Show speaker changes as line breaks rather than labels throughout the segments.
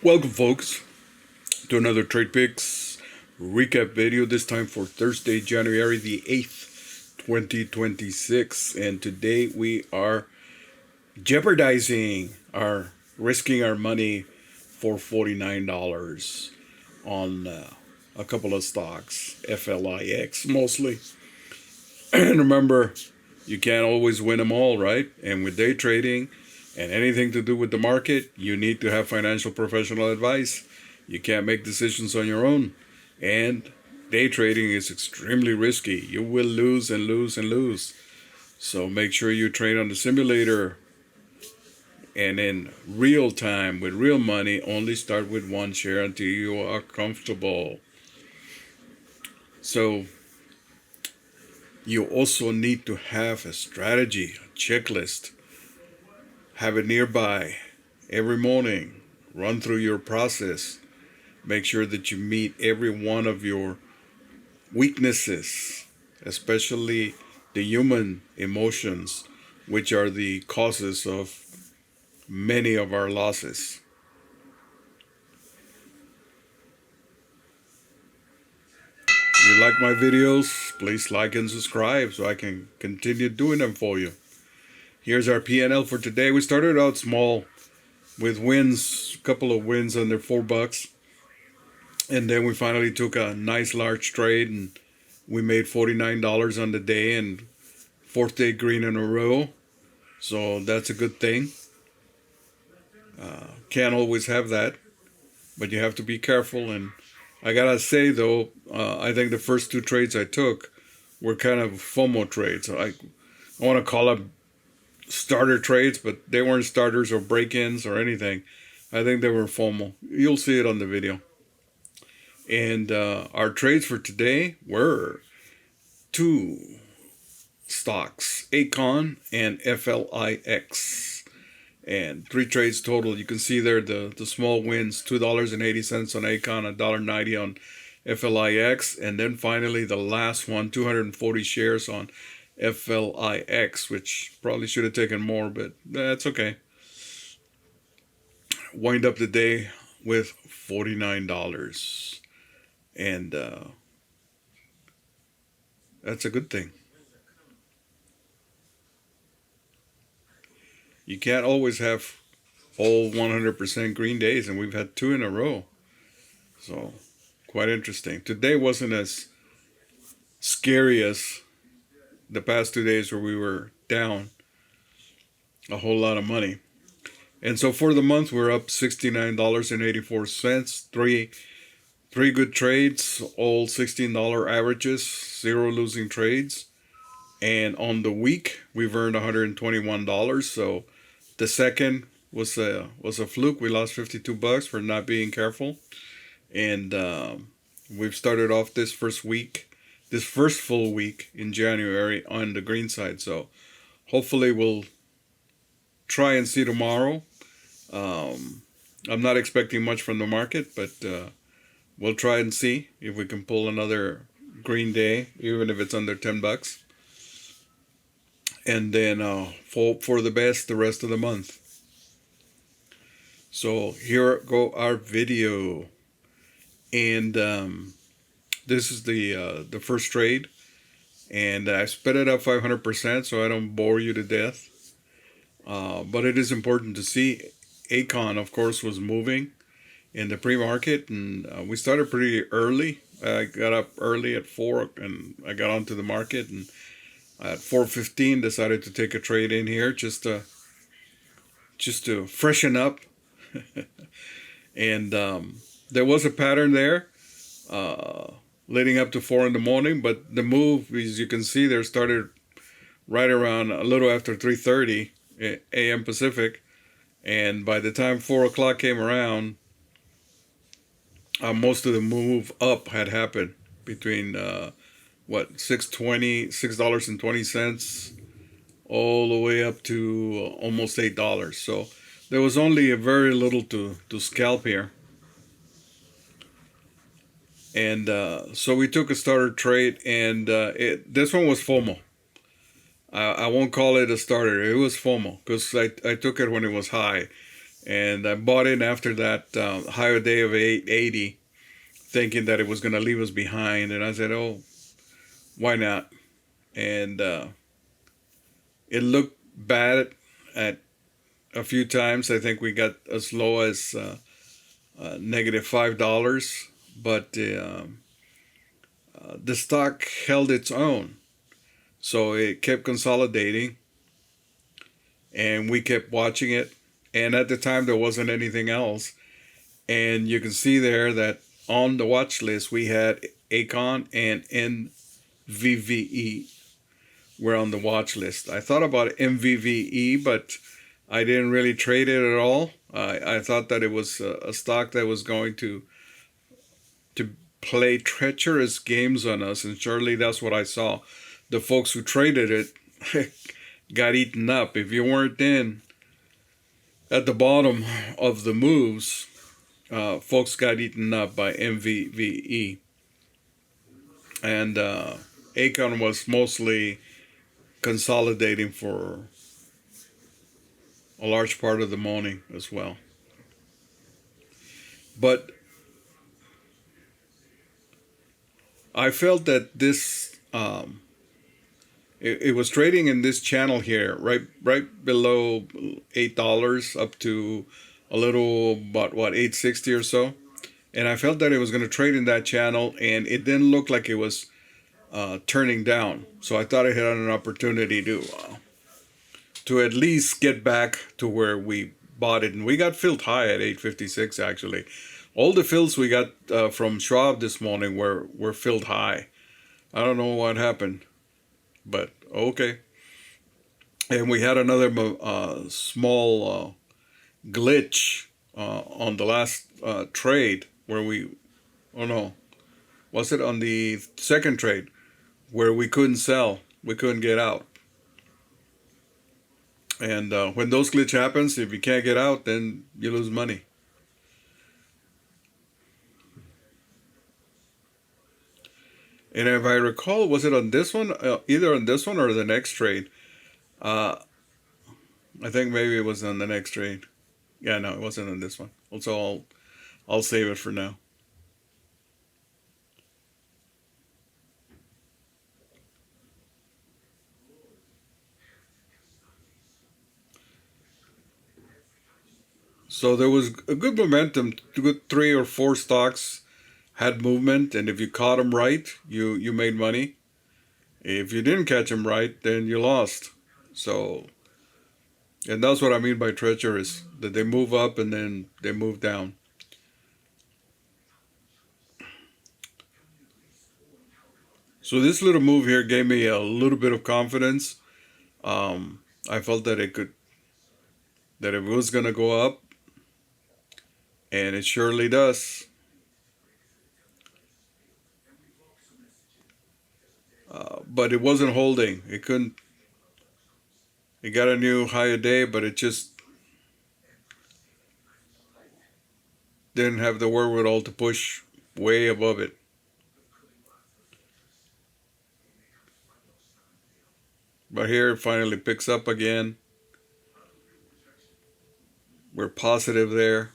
Welcome, folks, to another Trade Picks recap video, this time for Thursday, January the 8th, 2026. And today we are risking our money for $49 on a couple of stocks, FLYX mostly. And remember, you can't always win them all, right? And with day trading and anything to do with the market, you need to have financial professional advice. You can't make decisions on your own. And day trading is extremely risky. You will lose and lose and lose. So make sure you trade on the simulator. And in real time, with real money, only start with one share until you are comfortable. So you also need to have a strategy, a checklist. Have it nearby every morning. Run through your process. Make sure that you meet every one of your weaknesses, especially the human emotions, which are the causes of many of our losses. If you like my videos, please like and subscribe so I can continue doing them for you. Here's our P&L for today. We started out small with wins, a couple of wins under $4. And then we finally took a nice large trade and we made $49 on the day and fourth day green in a row. So that's a good thing. Can't always have that, but you have to be careful. And I gotta say though, I think the first two trades I took were kind of FOMO trades. I want to call them starter trades, but they weren't starters or break-ins or anything. I think they were FOMO. You'll see it on the video. And our trades for today were two stocks, ACON and FLYX. And three trades total. You can see there the small wins, $2.80 on ACON, $1.90 on FLYX. And then finally the last one, 240 shares on FLYX, which probably should have taken more, but that's okay. Wind up the day with $49. And that's a good thing. You can't always have all 100% green days, and we've had two in a row. So, quite interesting. Today wasn't as scary as the past 2 days where we were down a whole lot of money. And so for the month, we're up $69.84. Three good trades, all $16 averages, zero losing trades. And on the week, we've earned $121. So the second was a fluke. We lost $52 for not being careful. And we've started off this first full week in January on the green side. So hopefully we'll try and see tomorrow. I'm not expecting much from the market, but we'll try and see if we can pull another green day, even if it's under $10. And then hope for the best the rest of the month. So here go our video. And this is the first trade. And I sped it up 500% so I don't bore you to death. But it is important to see. ACON, of course, was moving in the pre-market, and we started pretty early. I got up early at 4, and I got onto the market, and at 4:15 decided to take a trade in here just to freshen up. And there was a pattern there leading up to 4 in the morning, but the move, as you can see there, started right around a little after 3:30 a.m. Pacific. And by the time 4 o'clock came around, most of the move up had happened between $6.20 all the way up to almost $8. So there was only a very little to scalp here. And so we took a starter trade, and this one was FOMO. I won't call it a starter. It was FOMO because I took it when it was high. and I bought in after that higher day of 880, thinking that it was going to leave us behind. And I said, oh, why not? And it looked bad at a few times. I think we got as low as negative $5, but the stock held its own. So it kept consolidating, and we kept watching it. And at the time, there wasn't anything else. And you can see there that on the watch list, we had ACON and NVVE were on the watch list. I thought about MVVE, but I didn't really trade it at all. I thought that it was a stock that was going to play treacherous games on us, and surely that's what I saw. The folks who traded it got eaten up. If you weren't in at the bottom of the moves, folks got eaten up by MVVE. And ACON was mostly consolidating for a large part of the morning as well. But I felt that this it was trading in this channel here, right below $8, up to a little about what, 860 or so. And I felt that it was going to trade in that channel, and it didn't look like it was turning down. So I thought it had an opportunity to at least get back to where we bought it. And we got filled high at 856 actually. All the fills we got from Schwab this morning were filled high. I don't know what happened, but okay. And we had another small glitch on the last trade where we, oh no, was it on the second trade where we couldn't sell, we couldn't get out. And when those glitch happens, if you can't get out, then you lose money. And if I recall, was it on this one, either on this one or the next trade? I think maybe it was on the next trade. Yeah, no, it wasn't on this one. Also, I'll save it for now. So there was a good momentum. Good 3 or 4 stocks had movement, and if you caught them right, you made money. If you didn't catch them right, then you lost. So, and that's what I mean by treacherous, that they move up and then they move down. So this little move here gave me a little bit of confidence. I felt that it was going to go up, and it surely does. But it wasn't holding. It couldn't. It got a new higher day, but it just didn't have the wherewithal to push way above it. But here it finally picks up again. We're positive there.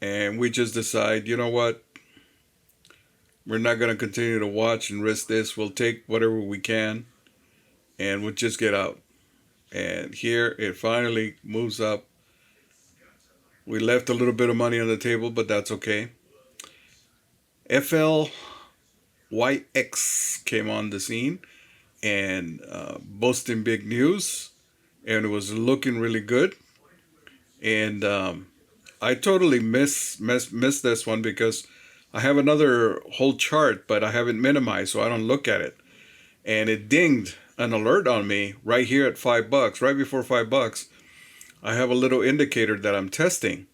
And we just decide, you know what? We're not going to continue to watch and risk this. We'll take whatever we can, and we'll just get out. And here it finally moves up. We left a little bit of money on the table, but that's okay. FLYX came on the scene and boasting big news, and it was looking really good. And I totally missed this one because I have another whole chart, but I haven't minimized, so I don't look at it. And it dinged an alert on me right here at $5, right before $5. I have a little indicator that I'm testing.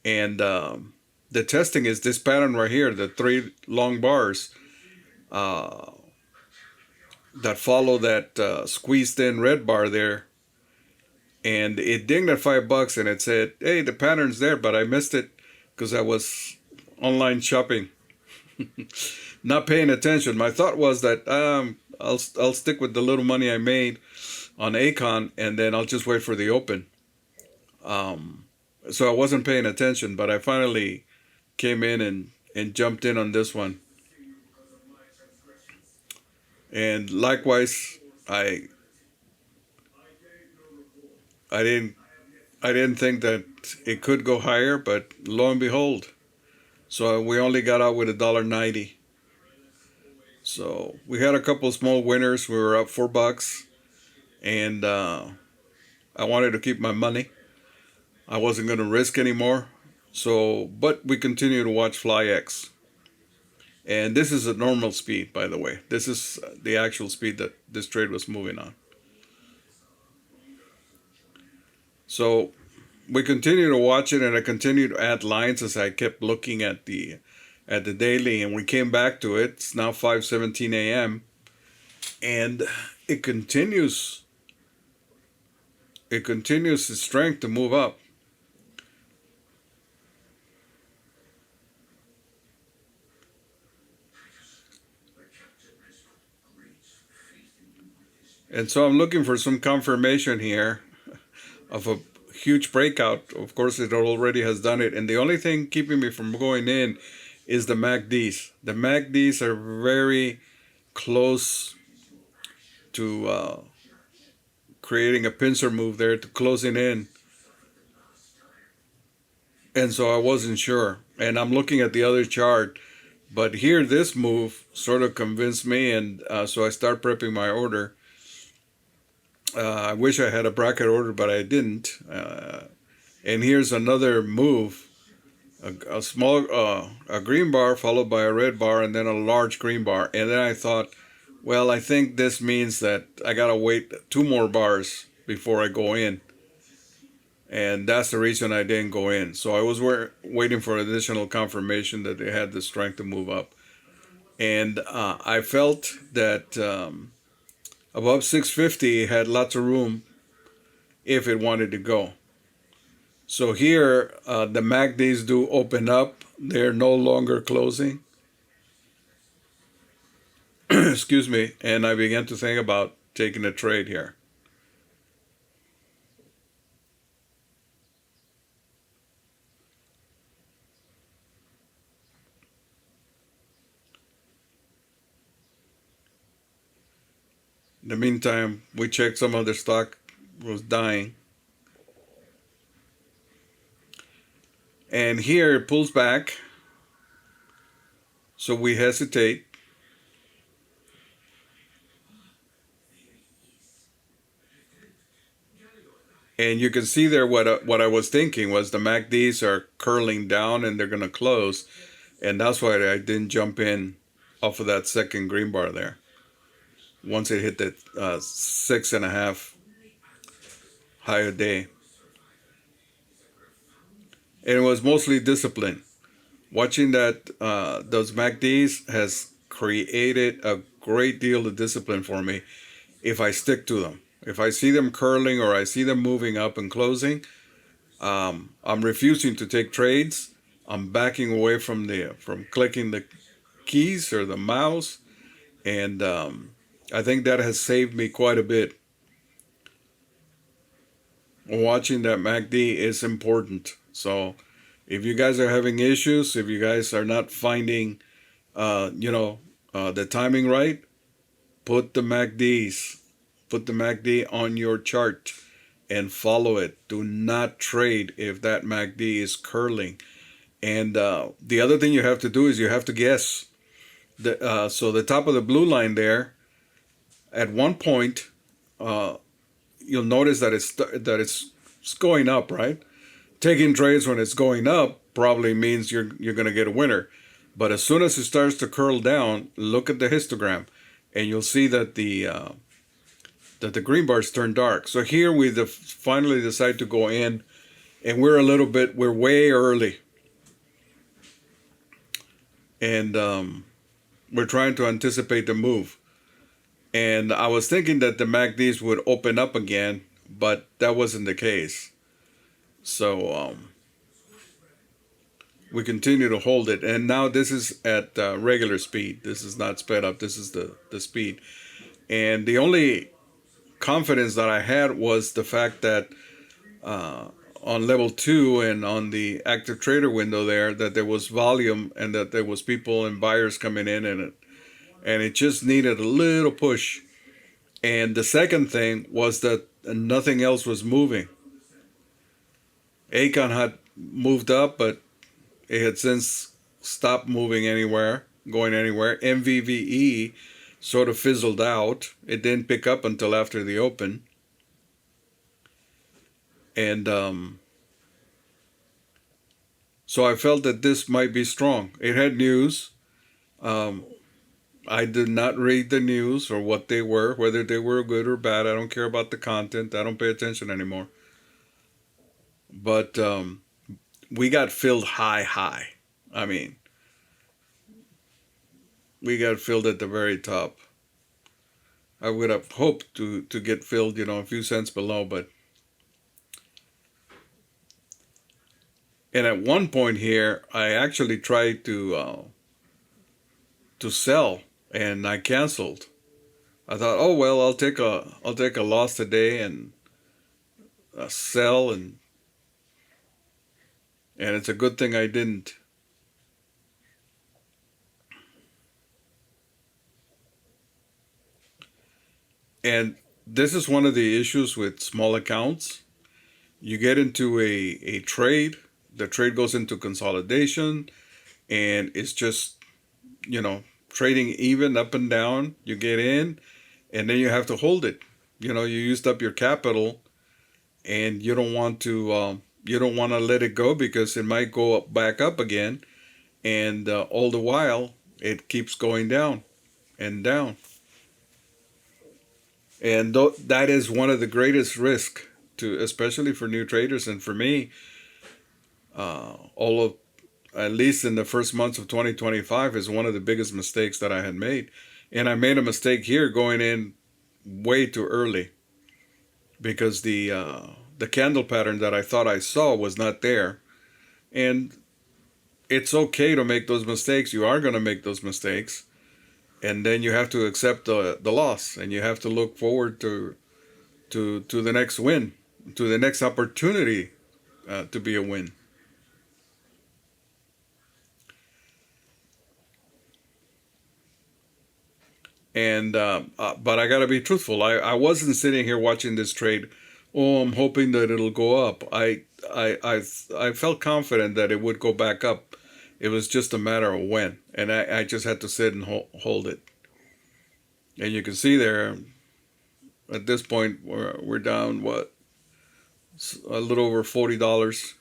And the testing is this pattern right here, the 3 long bars that follow that squeezed in red bar there. And it dinged at $5 and it said, hey, the pattern's there, but I missed it because I was online shopping, not paying attention. My thought was that I'll stick with the little money I made on ACON, and then I'll just wait for the open. So I wasn't paying attention, but I finally came in and jumped in on this one. And likewise, I I didn't I didn't think that it could go higher, but lo and behold, so we only got out with $1.90. So we had a couple small winners. We were up $4, and I wanted to keep my money. I wasn't going to risk anymore. So, but we continue to watch FLYX. And this is a normal speed, by the way. This is the actual speed that this trade was moving on. So we continue to watch it, and I continue to add lines as I kept looking at the daily, and we came back to it. It's now 5:17 a.m. and it continues its strength to move up. And so I'm looking for some confirmation here of a huge breakout. Of course, it already has done it. And the only thing keeping me from going in is the MACDs. The MACDs are very close to creating a pincer move there, to closing in. And so I wasn't sure. And I'm looking at the other chart. But here, this move sort of convinced me. And so I start prepping my order. I wish I had a bracket order, but I didn't. And here's another move. A small a green bar followed by a red bar, and then a large green bar. And then I thought, well, I think this means that I gotta wait 2 more bars before I go in, and that's the reason I didn't go in. So I was waiting for additional confirmation that they had the strength to move up, and I felt that above 650 had lots of room if it wanted to go. So here, the MACDs do open up. They're no longer closing. Excuse me. And I began to think about taking a trade here. In the meantime, we checked some other stock was dying. And here it pulls back. So we hesitate. And you can see there what I was thinking was the MACDs are curling down and they're going to close. And that's why I didn't jump in off of that second green bar there. Once it hit the 6.5 higher day. And it was mostly discipline. Watching that those MACDs has created a great deal of discipline for me if I stick to them. If I see them curling or I see them moving up and closing, I'm refusing to take trades. I'm backing away from clicking the keys or the mouse, and I think that has saved me quite a bit. Watching that MACD is important. So if you guys are having issues, if you guys are not finding, the timing right, put the MACD on your chart and follow it. Do not trade if that MACD is curling. And the other thing you have to do is you have to guess. So the top of the blue line there, at one point, you'll notice that it's going up, right? Taking trades when it's going up probably means you're going to get a winner. But as soon as it starts to curl down, look at the histogram, and you'll see that the green bars turn dark. So here we finally decide to go in, and we're way early, and we're trying to anticipate the move. And I was thinking that the MACDs would open up again, but that wasn't the case. So we continue to hold it. And now this is at regular speed. This is not sped up. This is the speed. And the only confidence that I had was the fact that on level 2 and on the active trader window there that there was volume and that there was people and buyers coming in, and it just needed a little push. And the second thing was that nothing else was moving. ACON had moved up, but it had since stopped moving anywhere, going anywhere. MVVE sort of fizzled out. It didn't pick up until after the open. And so I felt that this might be strong. It had news. I did not read the news or what they were, whether they were good or bad. I don't care about the content. I don't pay attention anymore. But we got filled high. I mean, we got filled at the very top. I would have hoped to get filled, a few cents below, but. And at one point here, I actually tried to sell, and I canceled. I thought, oh well, I'll take a loss today and sell, and it's a good thing I didn't. And this is one of the issues with small accounts. You get into a trade, the trade goes into consolidation, and it's just, trading even up and down. You get in, and then you have to hold it. You used up your capital, and you don't want to let it go because it might go back up again, and all the while it keeps going down and down. And that is one of the greatest risks, especially for new traders, and for me. At least in the first months of 2025 is one of the biggest mistakes that I had made. And I made a mistake here going in way too early because the candle pattern that I thought I saw was not there. And it's okay to make those mistakes. You are going to make those mistakes. And then you have to accept the loss, and you have to look forward to the next win, to the next opportunity to be a win. And but I gotta be truthful. I wasn't sitting here watching this trade. Oh, I'm hoping that it'll go up. I felt confident that it would go back up. It was just a matter of when, and I just had to sit and hold it. And you can see there, at this point, we're down a little over $40.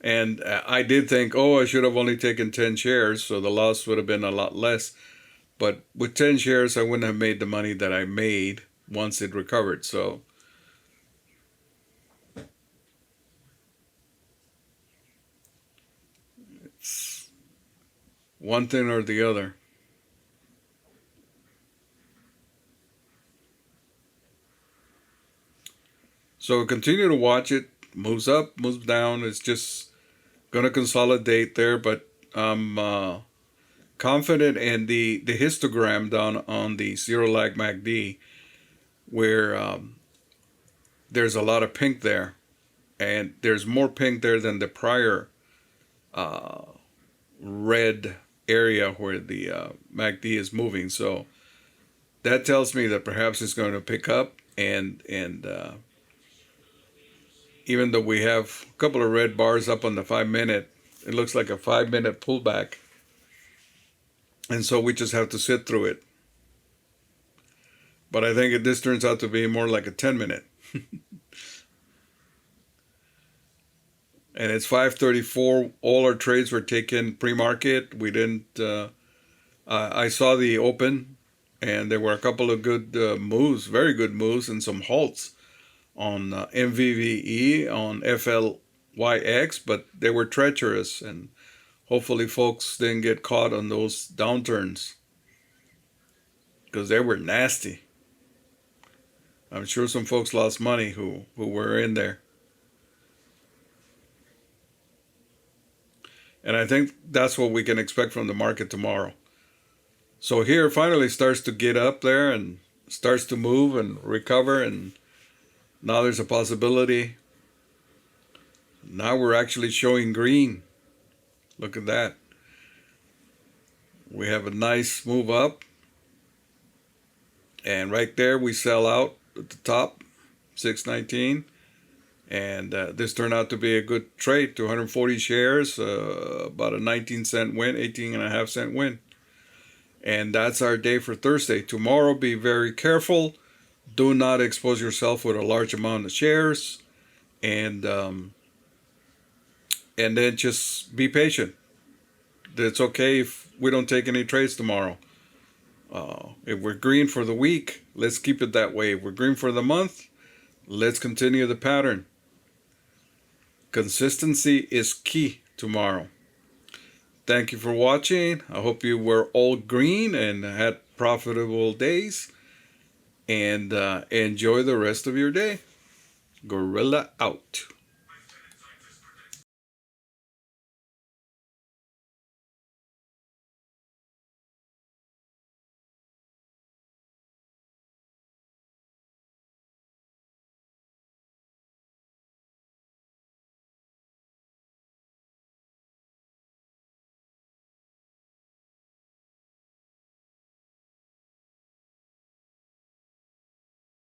And I did think, oh, I should have only taken 10 shares, so the loss would have been a lot less. But with 10 shares, I wouldn't have made the money that I made once it recovered. So it's one thing or the other. So continue to watch it. Moves up, moves down. It's just going to consolidate there, but I'm confident in the histogram down on the zero lag MACD, where there's a lot of pink there, and there's more pink there than the prior red area where the MACD is moving. So that tells me that perhaps it's going to pick up, and even though we have a couple of red bars up on the 5-minute, it looks like a 5-minute pullback. And so we just have to sit through it. But I think this turns out to be more like a 10-minute. And it's 5:34. All our trades were taken pre-market. We didn't. I saw the open, and there were a couple of good moves, very good moves, and some halts on MVVE, on FLYX, but they were treacherous, and hopefully folks didn't get caught on those downturns because they were nasty. I'm sure some folks lost money who were in there. And I think that's what we can expect from the market tomorrow. So here finally starts to get up there and starts to move and recover, and now there's a possibility. Now we're actually showing green. Look at that. We have a nice move up, and right there we sell out at the top, 619. And this turned out to be a good trade, 240 shares, about a 19-cent win, 18.5-cent win. And that's our day for Thursday. Tomorrow, be very careful. Do not expose yourself with a large amount of shares. And then just be patient. It's okay if we don't take any trades tomorrow. If we're green for the week, let's keep it that way. If we're green for the month, let's continue the pattern. Consistency is key tomorrow. Thank you for watching. I hope you were all green and had profitable days. And enjoy the rest of your day. Gorilla out.